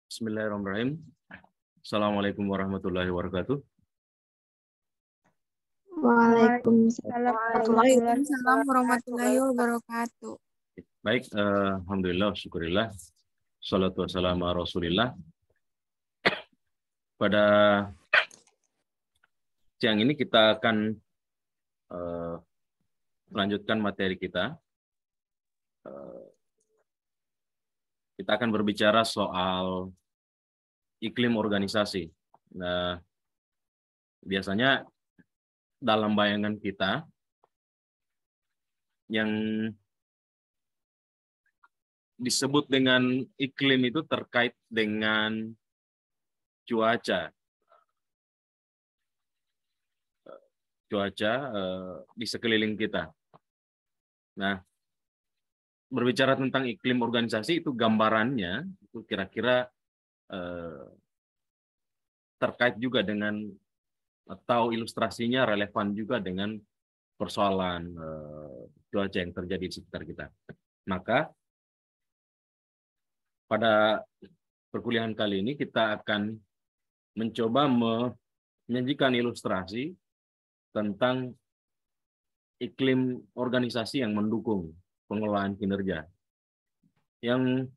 Bismillahirrahmanirrahim. Assalamualaikum warahmatullahi wabarakatuh. Waalaikumsalam warahmatullahi wabarakatuh. Baik, alhamdulillah, syukurillah. Salatu wassalamu ala Rasulillah. Pada siang ini kita akan melanjutkan materi kita. Kita akan berbicara soal iklim organisasi. Nah, biasanya dalam bayangan kita yang disebut dengan iklim itu terkait dengan cuaca. Cuaca di sekeliling kita. Nah, berbicara tentang iklim organisasi itu gambarannya itu kira-kira terkait juga dengan atau ilustrasinya relevan juga dengan persoalan cuaca yang terjadi di sekitar kita. Maka pada perkuliahan kali ini kita akan mencoba menyajikan ilustrasi tentang iklim organisasi yang mendukung pengelolaan kinerja. Yang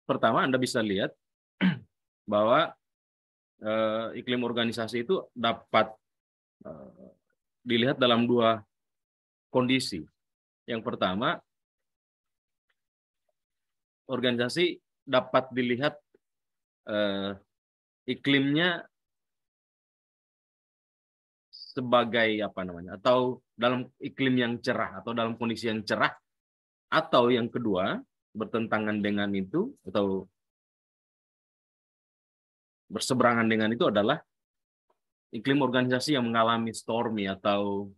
pertama, Anda bisa lihat bahwa iklim organisasi itu dapat dilihat dalam dua kondisi. Yang pertama, organisasi dapat dilihat iklimnya sebagai atau dalam iklim yang cerah atau dalam kondisi yang cerah, atau yang kedua bertentangan dengan itu atau berseberangan dengan itu adalah iklim organisasi yang mengalami stormy atau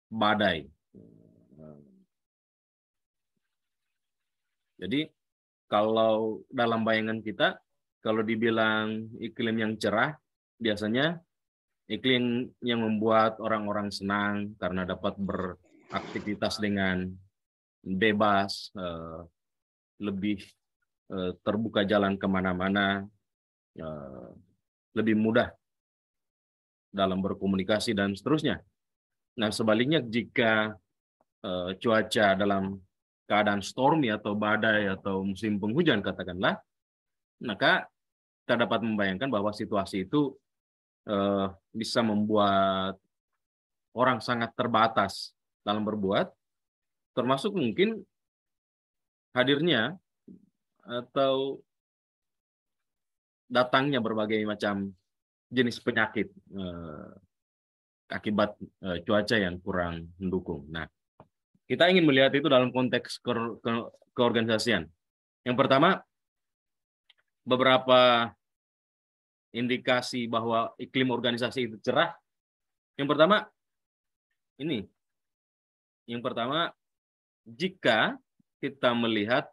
badai. Jadi kalau dalam bayangan kita, kalau dibilang iklim yang cerah, biasanya iklim yang membuat orang-orang senang karena dapat beraktivitas dengan bebas, lebih terbuka jalan kemana-mana, lebih mudah dalam berkomunikasi dan seterusnya. Nah, sebaliknya jika cuaca dalam keadaan stormy atau badai atau musim penghujan katakanlah, maka kita dapat membayangkan bahwa situasi itu bisa membuat orang sangat terbatas dalam berbuat, termasuk mungkin hadirnya atau datangnya berbagai macam jenis penyakit akibat cuaca yang kurang mendukung. Nah, kita ingin melihat itu dalam konteks keorganisasian. Yang pertama, beberapa indikasi bahwa iklim organisasi itu cerah. Yang pertama, ini. Yang pertama, jika kita melihat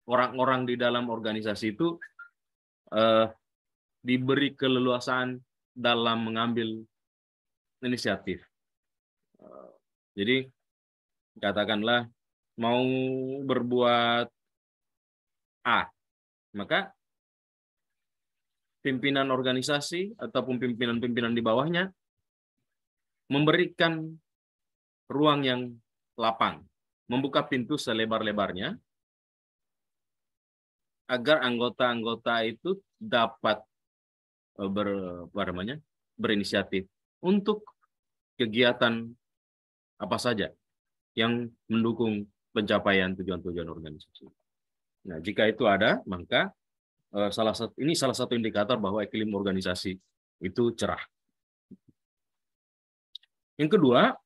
orang-orang di dalam organisasi itu diberi keleluasaan dalam mengambil inisiatif. Jadi, katakanlah mau berbuat A, maka pimpinan organisasi ataupun pimpinan-pimpinan di bawahnya memberikan ruang yang lapang, membuka pintu selebar-lebarnya agar anggota-anggota itu dapat berinisiatif untuk kegiatan apa saja yang mendukung pencapaian tujuan-tujuan organisasi. Nah, jika itu ada, maka salah satu indikator bahwa iklim organisasi itu cerah. Yang kedua,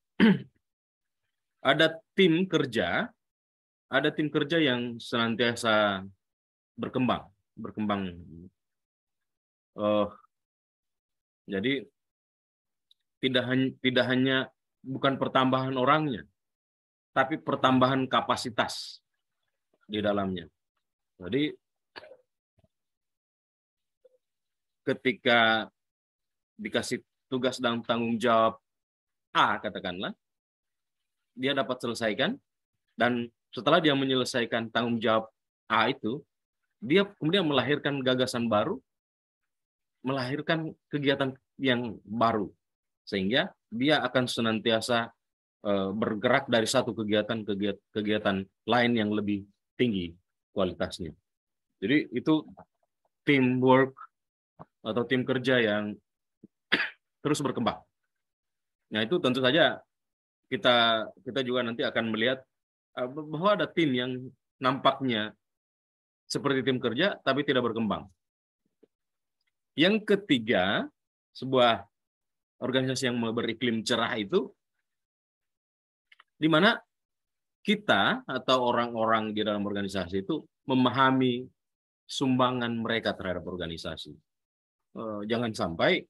ada tim kerja yang senantiasa berkembang. Jadi tidak hanya bukan pertambahan orangnya, tapi pertambahan kapasitas di dalamnya. Jadi ketika dikasih tugas dan tanggung jawab A, katakanlah, dia dapat selesaikan, dan setelah dia menyelesaikan tanggung jawab A itu, dia kemudian melahirkan gagasan baru, melahirkan kegiatan yang baru, sehingga dia akan senantiasa bergerak dari satu kegiatan lain yang lebih tinggi kualitasnya. Jadi itu teamwork atau tim kerja yang terus berkembang. Nah, itu tentu saja kita juga nanti akan melihat bahwa ada tim yang nampaknya seperti tim kerja tapi tidak berkembang. Yang ketiga, sebuah organisasi yang beriklim cerah itu di mana kita atau orang-orang di dalam organisasi itu memahami sumbangan mereka terhadap organisasi. Jangan sampai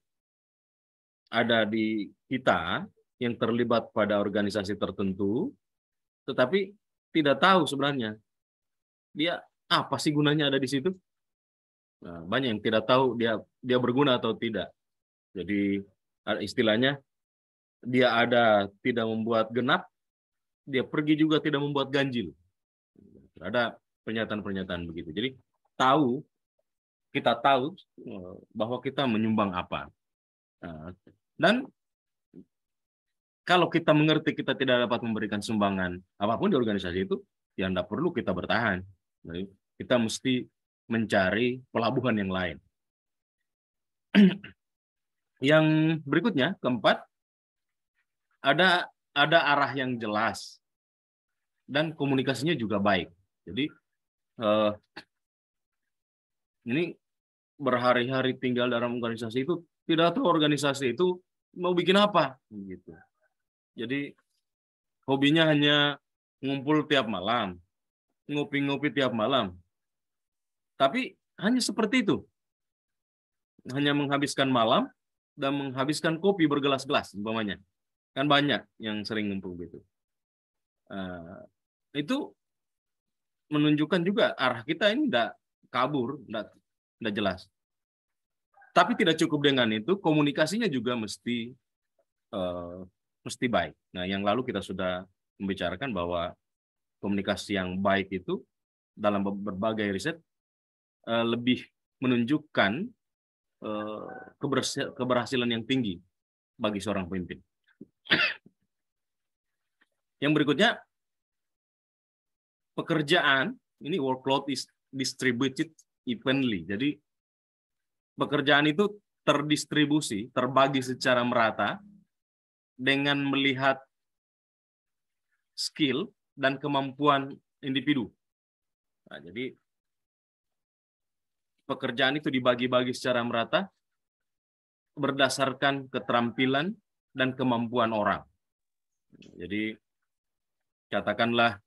ada di kita yang terlibat pada organisasi tertentu, tetapi tidak tahu sebenarnya dia apa sih gunanya ada di situ. Nah, banyak yang tidak tahu dia berguna atau tidak. Jadi istilahnya dia ada tidak membuat genap, dia pergi juga tidak membuat ganjil. Ada pernyataan-pernyataan begitu. Jadi kita tahu bahwa kita menyumbang apa. Dan kalau kita mengerti kita tidak dapat memberikan sumbangan apapun di organisasi itu, ya tidak perlu kita bertahan. Jadi, kita mesti mencari pelabuhan yang lain. Yang berikutnya, keempat, ada arah yang jelas dan komunikasinya juga baik. Jadi ini berhari-hari tinggal dalam organisasi itu tidak tahu organisasi itu mau bikin apa gitu. Jadi hobinya hanya ngumpul tiap malam, ngopi-ngopi tiap malam. Tapi hanya seperti itu. Hanya menghabiskan malam dan menghabiskan kopi bergelas-gelas umpamanya. Kan banyak yang sering ngumpul gitu. Itu menunjukkan juga arah kita ini tidak kabur, tidak jelas. Tapi tidak cukup dengan itu, komunikasinya juga mesti baik. Nah, yang lalu kita sudah membicarakan bahwa komunikasi yang baik itu dalam berbagai riset lebih menunjukkan keberhasilan yang tinggi bagi seorang pemimpin. Yang berikutnya, pekerjaan ini workload is distributed evenly. Jadi pekerjaan itu terdistribusi, terbagi secara merata dengan melihat skill dan kemampuan individu. Nah, jadi pekerjaan itu dibagi-bagi secara merata berdasarkan keterampilan dan kemampuan orang. Jadi katakanlah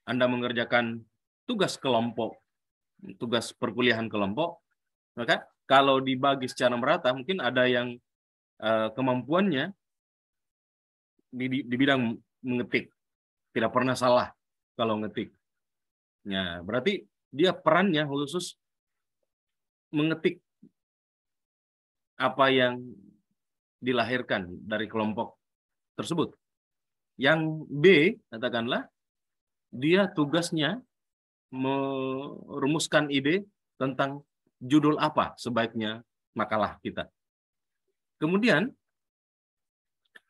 Anda mengerjakan tugas kelompok, tugas perkuliahan kelompok, maka kalau dibagi secara merata mungkin ada yang kemampuannya di bidang mengetik, tidak pernah salah kalau ngetik. Ya, berarti dia perannya khusus mengetik apa yang dilahirkan dari kelompok tersebut. Yang B, katakanlah, dia tugasnya merumuskan ide tentang judul apa sebaiknya makalah kita. Kemudian,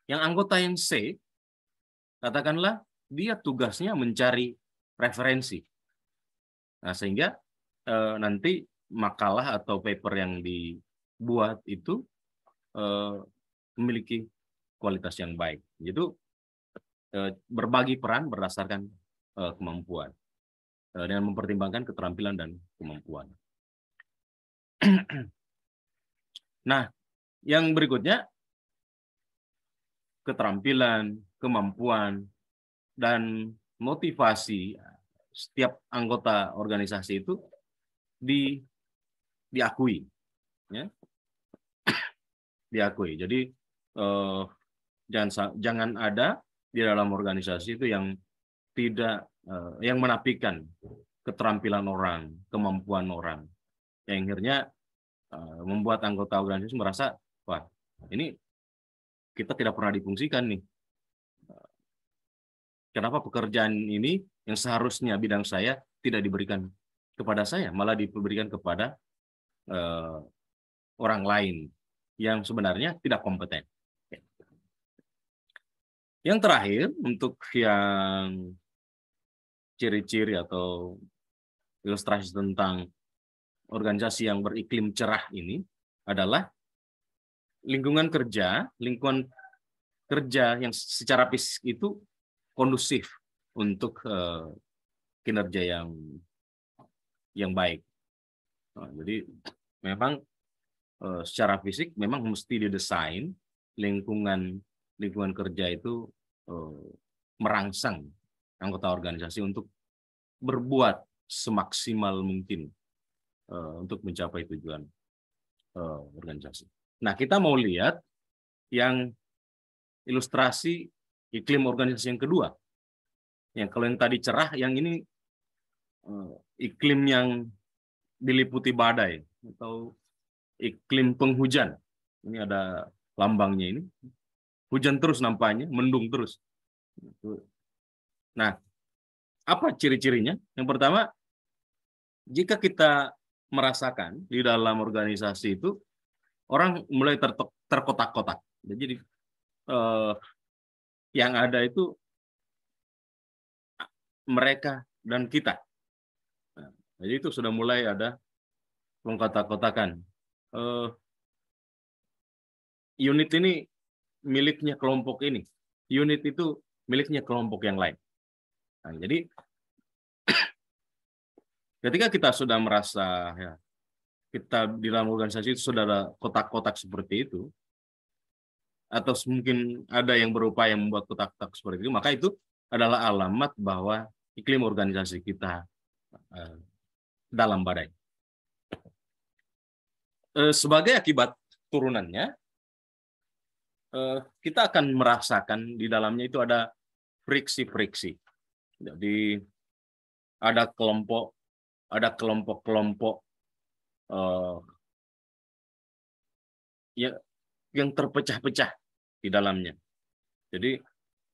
yang anggota yang C, katakanlah, dia tugasnya mencari referensi. Nah, sehingga nanti makalah atau paper yang dibuat itu memiliki kualitas yang baik. Itu berbagi peran berdasarkan kemampuan dengan mempertimbangkan keterampilan dan kemampuan. Nah, yang berikutnya keterampilan, kemampuan, dan motivasi setiap anggota organisasi itu diakui, ya, diakui. Jadi jangan ada di dalam organisasi itu yang tidak yang menafikan keterampilan orang, kemampuan orang, yang akhirnya membuat anggota organisasi merasa, wah, ini kita tidak pernah difungsikan nih. Kenapa pekerjaan ini yang seharusnya bidang saya tidak diberikan kepada saya, malah diberikan kepada orang lain yang sebenarnya tidak kompeten. Yang terakhir, untuk yang ciri-ciri atau ilustrasi tentang organisasi yang beriklim cerah ini adalah lingkungan kerja yang secara fisik itu kondusif untuk kinerja yang baik. Nah, jadi memang secara fisik memang mesti didesain lingkungan kerja itu merangsang anggota organisasi untuk berbuat semaksimal mungkin untuk mencapai tujuan organisasi. Nah, kita mau lihat yang ilustrasi iklim organisasi yang kedua. Yang kalau yang tadi cerah, yang ini iklim yang diliputi badai atau iklim penghujan. Ini ada lambangnya ini. Hujan terus nampaknya, mendung terus. Nah, apa ciri-cirinya? Yang pertama, jika kita merasakan di dalam organisasi itu, orang mulai terkotak-kotak. Jadi yang ada itu mereka dan kita. Nah, jadi itu sudah mulai ada pengkotak-kotakan. Unit ini miliknya kelompok ini. Unit itu miliknya kelompok yang lain. Nah, jadi ketika kita sudah merasa ya, kita di dalam organisasi itu sudah ada kotak-kotak seperti itu, atau mungkin ada yang berupaya membuat kotak-kotak seperti itu, maka itu adalah alamat bahwa iklim organisasi kita dalam badai. Sebagai akibat turunannya, kita akan merasakan di dalamnya itu ada friksi-friksi. Jadi ada kelompok-kelompok yang terpecah-pecah di dalamnya. Jadi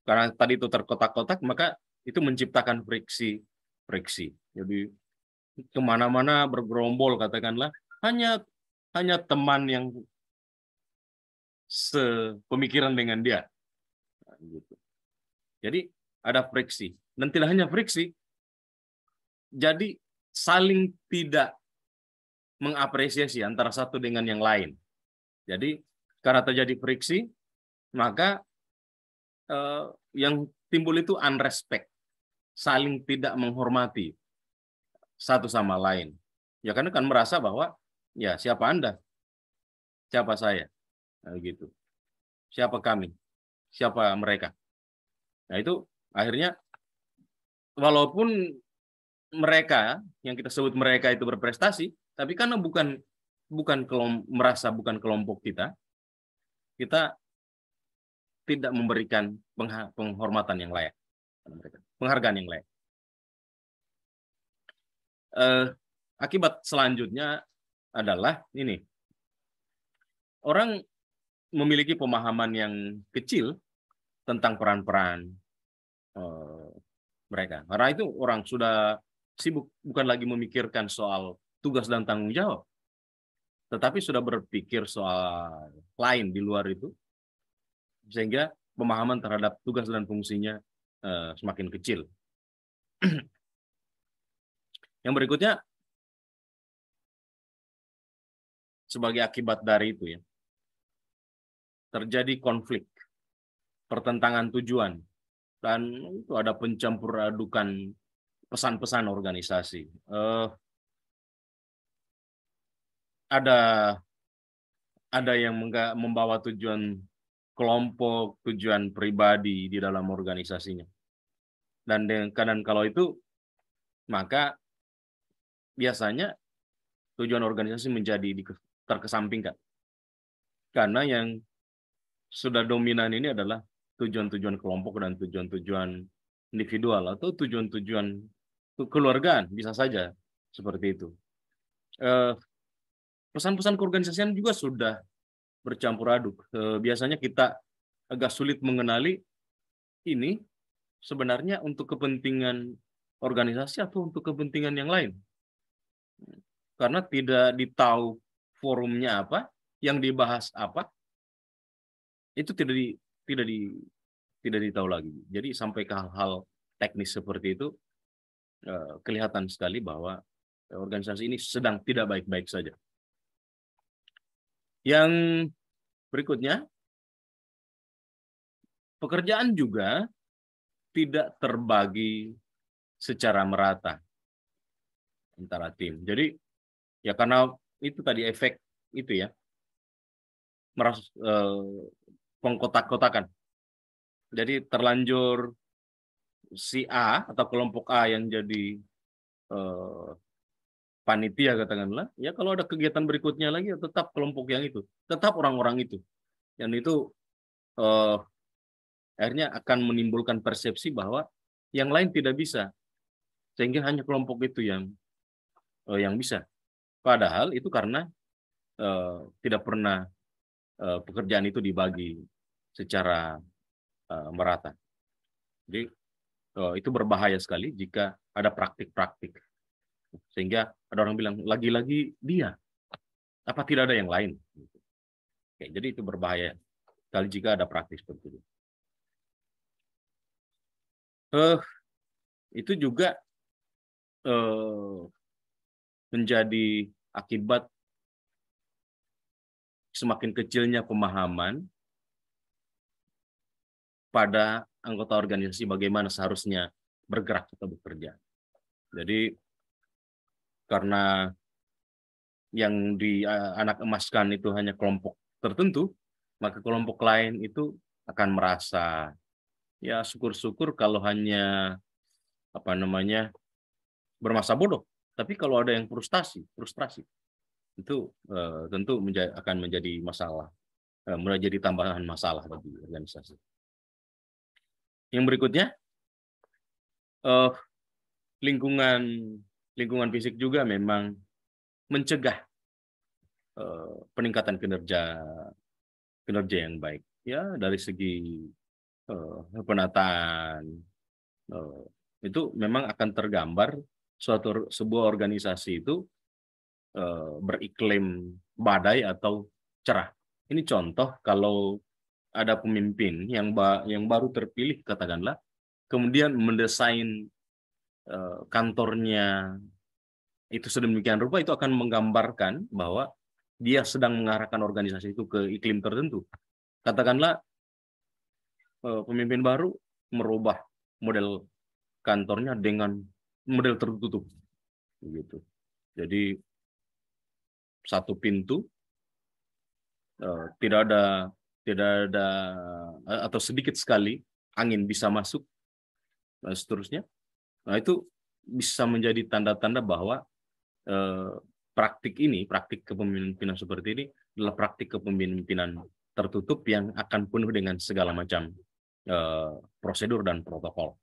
karena tadi itu terkotak-kotak, maka itu menciptakan friksi. Jadi kemana-mana bergerombol, katakanlah hanya teman yang sepemikiran dengan dia. Gitu. Jadi ada friksi. Dan tidak hanya friksi, jadi saling tidak mengapresiasi antara satu dengan yang lain. Jadi karena terjadi friksi, maka yang timbul itu unrespect, saling tidak menghormati satu sama lain. Ya karena kan merasa bahwa ya siapa Anda, siapa saya, nah, gitu. Siapa kami, siapa mereka. Nah itu akhirnya walaupun mereka yang kita sebut mereka itu berprestasi, tapi karena merasa bukan kelompok kita tidak memberikan penghormatan yang layak, penghargaan yang layak. Akibat selanjutnya adalah ini, orang memiliki pemahaman yang kecil tentang peran-peran mereka. Karena itu orang sudah sibuk bukan lagi memikirkan soal tugas dan tanggung jawab, tetapi sudah berpikir soal lain di luar itu, sehingga pemahaman terhadap tugas dan fungsinya semakin kecil. Yang berikutnya, sebagai akibat dari itu ya, terjadi konflik, pertentangan tujuan, dan itu ada pencampur adukan pesan-pesan organisasi. Ada yang membawa tujuan kelompok, tujuan pribadi di dalam organisasinya. Dan kadang kalau itu, maka biasanya tujuan organisasi menjadi terkesampingkan. Karena yang sudah dominan ini adalah tujuan-tujuan kelompok dan tujuan-tujuan individual atau tujuan-tujuan kekeluargaan, bisa saja seperti itu. Pesan-pesan keorganisasian juga sudah bercampur aduk. Biasanya kita agak sulit mengenali ini sebenarnya untuk kepentingan organisasi atau untuk kepentingan yang lain. Karena tidak ditahu forumnya apa, yang dibahas apa, itu tidak ditahu lagi. Jadi sampai ke hal-hal teknis seperti itu, kelihatan sekali bahwa organisasi ini sedang tidak baik-baik saja. Yang berikutnya, pekerjaan juga tidak terbagi secara merata antara tim. Jadi ya karena itu tadi efek itu ya, pengkotak-kotakan. Jadi terlanjur si A atau kelompok A yang jadi panitia katakanlah, ya kalau ada kegiatan berikutnya lagi ya tetap kelompok yang itu, tetap orang-orang itu. Dan itu akhirnya akan menimbulkan persepsi bahwa yang lain tidak bisa, sehingga hanya kelompok itu yang bisa. Padahal itu karena tidak pernah pekerjaan itu dibagi secara merata. Jadi itu berbahaya sekali jika ada praktik-praktik, sehingga ada orang bilang lagi-lagi dia, apa tidak ada yang lain? Oke, jadi itu berbahaya sekali jika ada praktik seperti itu. Itu juga menjadi akibat semakin kecilnya pemahaman pada anggota organisasi bagaimana seharusnya bergerak atau bekerja. Jadi karena yang dianak emaskan itu hanya kelompok tertentu, maka kelompok lain itu akan merasa ya syukur-syukur kalau hanya bermasa bodoh. Tapi kalau ada yang frustrasi itu tentu akan menjadi masalah, menjadi tambahan masalah bagi organisasi. Yang berikutnya, lingkungan fisik juga memang mencegah peningkatan kinerja yang baik. Ya dari segi penataan itu memang akan tergambar sebuah organisasi itu beriklim badai atau cerah. Ini contoh kalau ada pemimpin yang baru terpilih katakanlah, kemudian mendesain kantornya itu sedemikian rupa, itu akan menggambarkan bahwa dia sedang mengarahkan organisasi itu ke iklim tertentu. Katakanlah pemimpin baru merubah model kantornya dengan model tertutup, begitu. Jadi satu pintu, tidak ada atau sedikit sekali angin bisa masuk, dan seterusnya. Nah itu bisa menjadi tanda-tanda bahwa praktik kepemimpinan seperti ini adalah praktik kepemimpinan tertutup yang akan penuh dengan segala macam prosedur dan protokol.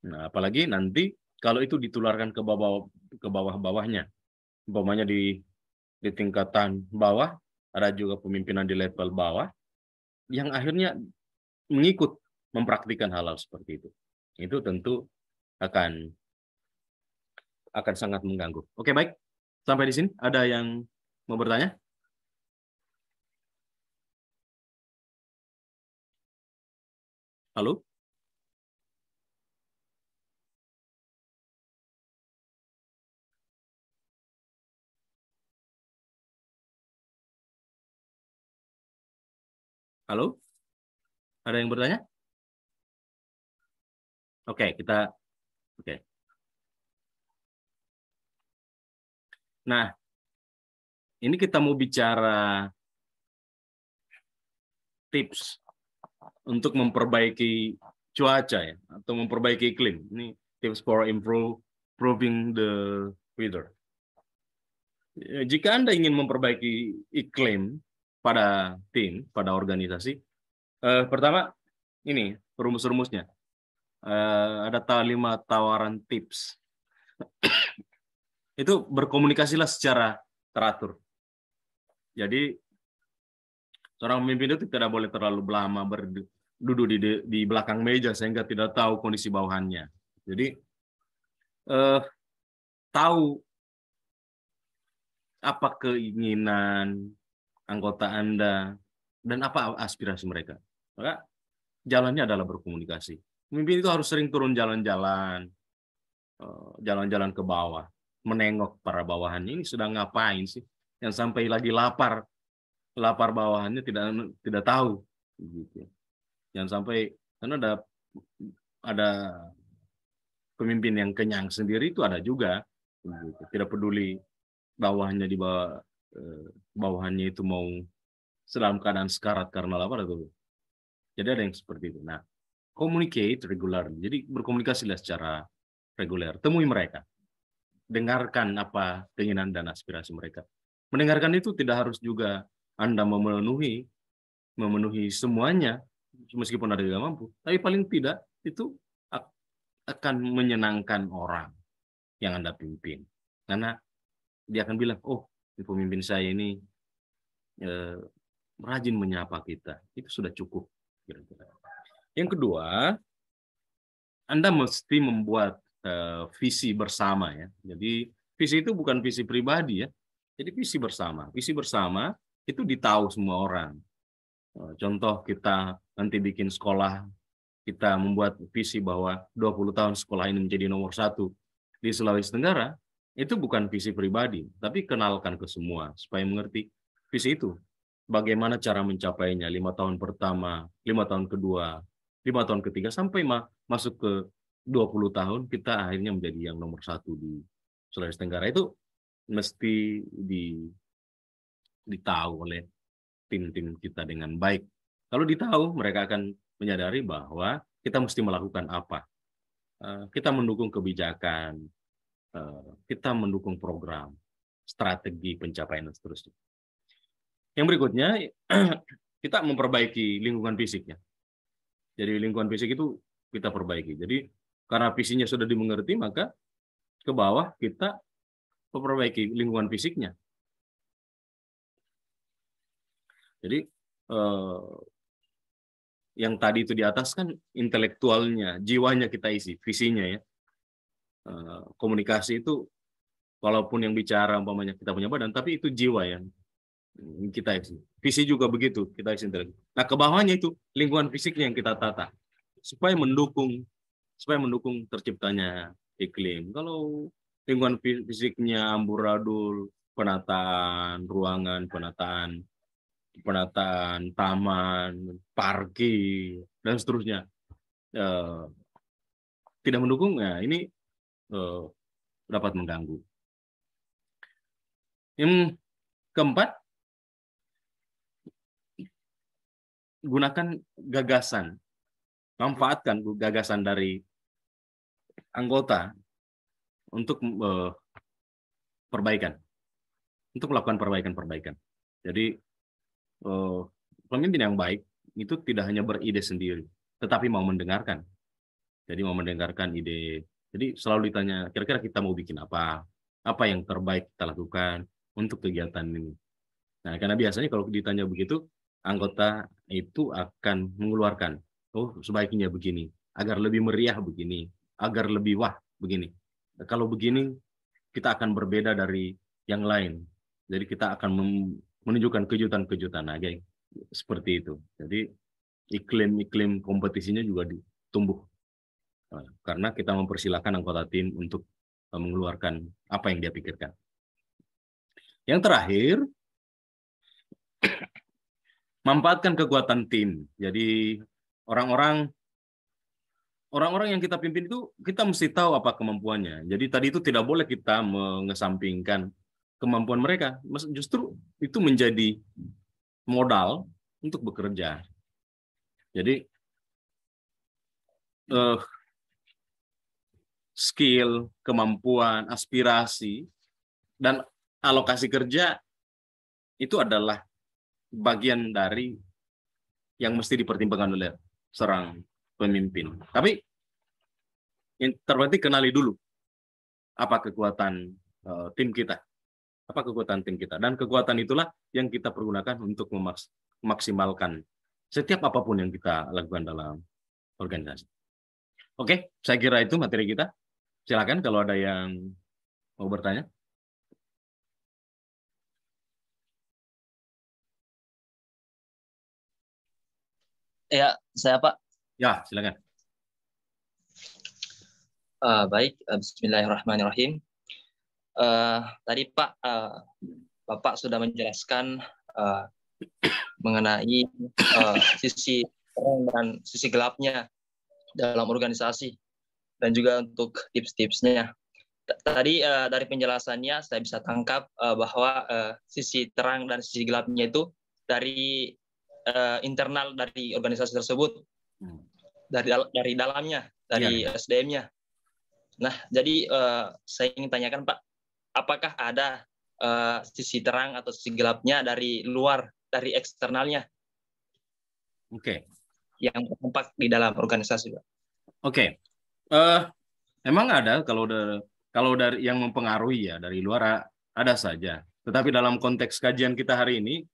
Nah, apalagi nanti kalau itu ditularkan ke bawah-bawahnya, umpamanya di tingkatan bawah, ada juga pemimpinan di level bawah yang akhirnya mengikut mempraktikkan hal-hal seperti itu. Itu tentu akan sangat mengganggu. Oke, baik. Sampai di sini ada yang mau bertanya? Halo? Halo? Ada yang bertanya? Oke. Nah, ini kita mau bicara tips untuk memperbaiki cuaca ya, atau memperbaiki iklim. Ini tips for improving the weather. Jika Anda ingin memperbaiki iklim pada tim, pada organisasi, pertama ini rumus-rumusnya. Ada 5 tawaran tips. Itu berkomunikasilah secara teratur. Jadi seorang pemimpin itu tidak boleh terlalu lama duduk di belakang meja sehingga tidak tahu kondisi bawahannya. Jadi tahu apa keinginan anggota Anda dan apa aspirasi mereka. Maka jalannya adalah berkomunikasi. Pemimpin itu harus sering turun jalan-jalan, jalan-jalan ke bawah, menengok para bawahannya ini sedang ngapain sih, yang sampai lagi lapar bawahannya tidak tahu, gitu. Jangan sampai, karena ada pemimpin yang kenyang sendiri itu ada juga, gitu. Tidak peduli bawahannya di bawah, bawahannya itu mau dalam keadaan sekarat karena lapar atau. Jadi ada yang seperti itu. Nah, communicate regular. Jadi berkomunikasilah secara reguler. Temui mereka. Dengarkan apa keinginan dan aspirasi mereka. Mendengarkan itu tidak harus juga Anda memenuhi semuanya, meskipun ada yang mampu. Tapi paling tidak itu akan menyenangkan orang yang Anda pimpin. Karena dia akan bilang, oh, pemimpin saya ini rajin menyapa kita. Itu sudah cukup. Kira-kira. Yang kedua, Anda mesti membuat visi bersama ya. Jadi visi itu bukan visi pribadi ya. Jadi visi bersama. Visi bersama itu ditahu semua orang. Contoh kita nanti bikin sekolah, kita membuat visi bahwa 20 tahun sekolah ini menjadi nomor 1 di Sulawesi Tenggara, itu bukan visi pribadi, tapi kenalkan ke semua supaya mengerti visi itu. Bagaimana cara mencapainya 5 tahun pertama, 5 tahun kedua, 5 tahun ketiga, sampai masuk ke 20 tahun, kita akhirnya menjadi yang nomor 1 di Sulawesi Tenggara. Itu mesti ditahu oleh tim-tim kita dengan baik. Kalau ditahu, mereka akan menyadari bahwa kita mesti melakukan apa. Kita mendukung kebijakan, kita mendukung program, strategi pencapaian dan seterusnya. Yang berikutnya, kita memperbaiki lingkungan fisiknya. Jadi lingkungan fisik itu kita perbaiki. Jadi karena visinya sudah dimengerti, maka ke bawah kita memperbaiki lingkungan fisiknya. Jadi yang tadi itu di atas kan intelektualnya, jiwanya kita isi, visinya ya. Komunikasi itu, walaupun yang bicara umpamanya kita punya badan, tapi itu jiwa yang kita isi. Visi juga begitu, kita isi intelektual. Nah, ke bawahnya itu lingkungan fisiknya yang kita tata supaya mendukung terciptanya iklim. Kalau lingkungan fisiknya amburadul, penataan ruangan, penataan taman, parkir, dan seterusnya tidak mendukung, ya ini dapat mengganggu. Yang keempat, gunakan gagasan, manfaatkan gagasan dari anggota untuk perbaikan, untuk melakukan perbaikan. Jadi pemimpin yang baik itu tidak hanya beride sendiri, tetapi mau mendengarkan. Jadi mau mendengarkan ide. Jadi selalu ditanya, kira-kira kita mau bikin apa yang terbaik kita lakukan untuk kegiatan ini. Nah, karena biasanya kalau ditanya begitu, anggota itu akan mengeluarkan, oh sebaiknya begini, agar lebih meriah begini, agar lebih wah begini. Kalau begini, kita akan berbeda dari yang lain. Jadi kita akan menunjukkan kejutan-kejutan, nah, kayak seperti itu. Jadi iklim kompetisinya juga tumbuh karena kita mempersilahkan anggota tim untuk mengeluarkan apa yang dia pikirkan. Yang terakhir, manfaatkan kekuatan tim. Jadi orang-orang yang kita pimpin itu kita mesti tahu apa kemampuannya. Jadi tadi itu tidak boleh kita mengesampingkan kemampuan mereka. Justru itu menjadi modal untuk bekerja. Jadi skill, kemampuan, aspirasi, dan alokasi kerja itu adalah bagian dari yang mesti dipertimbangkan oleh seorang pemimpin. Tapi yang terpenting kenali dulu apa kekuatan tim kita. Apa kekuatan tim kita. Dan kekuatan itulah yang kita pergunakan untuk memaksimalkan setiap apapun yang kita lakukan dalam organisasi. Oke, saya kira itu materi kita. Silakan kalau ada yang mau bertanya. Ya, saya Pak. Ya, silakan. Baik, Bismillahirrahmanirrahim. Tadi Pak, Bapak sudah menjelaskan mengenai sisi terang dan sisi gelapnya dalam organisasi dan juga untuk tips-tipsnya. Tadi dari penjelasannya saya bisa tangkap bahwa sisi terang dan sisi gelapnya itu dari internal dari organisasi tersebut, dari dalamnya, dari SDM-nya. Nah, jadi saya ingin tanyakan Pak, apakah ada sisi terang atau sisi gelapnya dari luar, dari eksternalnya? Oke. Yang tertampak di dalam organisasi, Pak. Oke. Memang ada kalau dari yang mempengaruhi ya dari luar ada saja. Tetapi dalam konteks kajian kita hari ini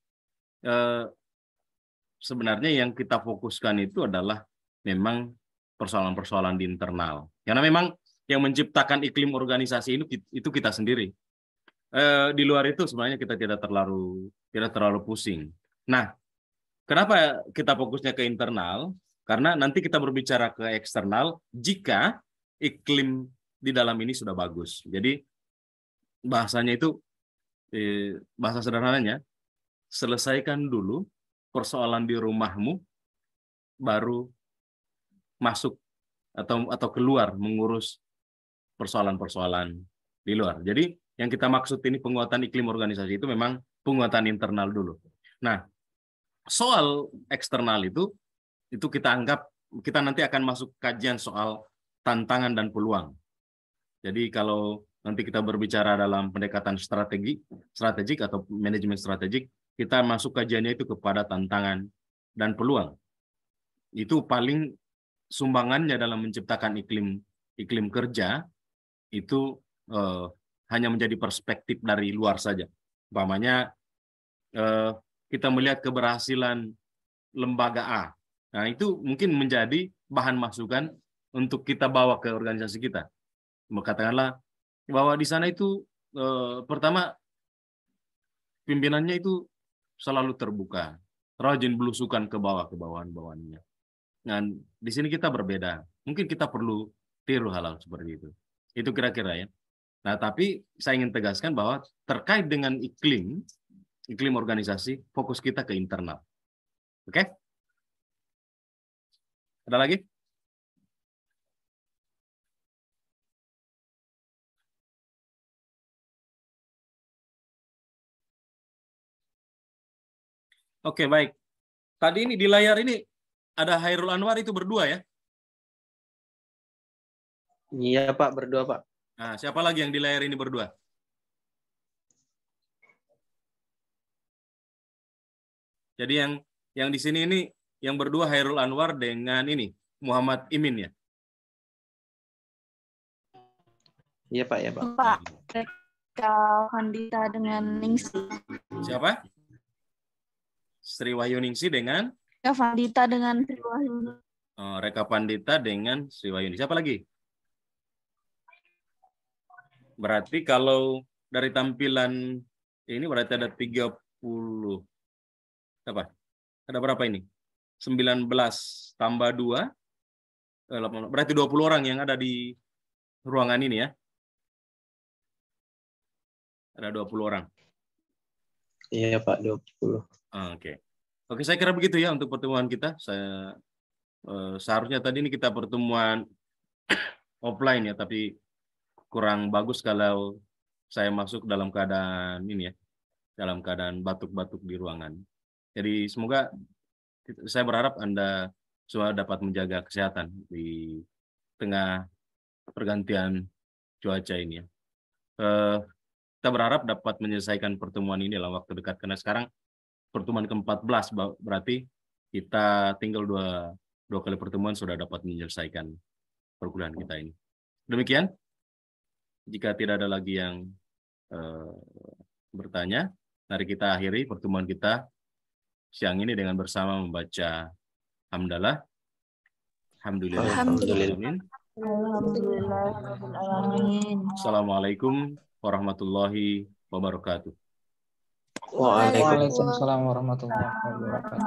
sebenarnya yang kita fokuskan itu adalah memang persoalan-persoalan di internal. Karena memang yang menciptakan iklim organisasi itu kita sendiri. Di luar itu sebenarnya kita tidak terlalu pusing. Nah, kenapa kita fokusnya ke internal? Karena nanti kita berbicara ke eksternal jika iklim di dalam ini sudah bagus. Jadi bahasanya itu bahasa sederhananya, selesaikan dulu persoalan di rumahmu, baru masuk atau keluar mengurus persoalan-persoalan di luar. Jadi yang kita maksud ini penguatan iklim organisasi itu memang penguatan internal dulu. Nah, soal eksternal itu kita nanti akan masuk kajian soal tantangan dan peluang. Jadi kalau nanti kita berbicara dalam pendekatan strategik atau manajemen strategik, kita masuk kajiannya itu kepada tantangan dan peluang. Itu paling sumbangannya dalam menciptakan iklim kerja itu hanya menjadi perspektif dari luar saja. Umpamanya kita melihat keberhasilan lembaga A. Nah, itu mungkin menjadi bahan masukan untuk kita bawa ke organisasi kita. Katakanlah bahwa di sana itu pertama pimpinannya itu selalu terbuka, rajin belusukan ke bawahan-bawahannya. Nah, di sini kita berbeda. Mungkin kita perlu tiru hal-hal seperti itu. Itu kira-kira ya. Nah, tapi saya ingin tegaskan bahwa terkait dengan iklim organisasi, fokus kita ke internal. Oke? Ada lagi? Oke, baik. Tadi ini di layar ini ada Hairul Anwar itu berdua ya? Iya Pak, berdua Pak. Nah, siapa lagi yang di layar ini berdua? Jadi yang di sini ini yang berdua Hairul Anwar dengan ini Muhammad Imin ya? Iya Pak, ya Pak. Pak, Reka Pandita dengan Ningsi. Siapa? Sri Wahyuningsi dengan? Reka Pandita dengan Sri Wahyuningsi. Oh, Reka Pandita dengan Sri Wahyuningsi. Siapa lagi? Berarti kalau dari tampilan ini berarti ada 30. Apa? Ada berapa ini? 19 tambah 2. Berarti 20 orang yang ada di ruangan ini ya. Ada 20 orang. Iya Pak, 20. Oke. Oke, saya kira begitu ya untuk pertemuan kita. Seharusnya tadi ini kita pertemuan offline ya, tapi kurang bagus kalau saya masuk dalam keadaan ini ya, dalam keadaan batuk-batuk di ruangan. Jadi semoga saya berharap Anda semua dapat menjaga kesehatan di tengah pergantian cuaca ini ya. Kita berharap dapat menyelesaikan pertemuan ini dalam waktu dekat, karena sekarang pertemuan ke-14 berarti kita tinggal dua kali pertemuan sudah dapat menyelesaikan perkuliahan kita ini. Demikian, jika tidak ada lagi yang bertanya, mari kita akhiri pertemuan kita. siang ini dengan bersama membaca hamdalah. Alhamdulillah. Alhamdulillah. Alhamdulillahirrahmanirrahim. Assalamualaikum warahmatullahi wabarakatuh. Waalaikumsalam. Waalaikumsalam warahmatullahi wabarakatuh.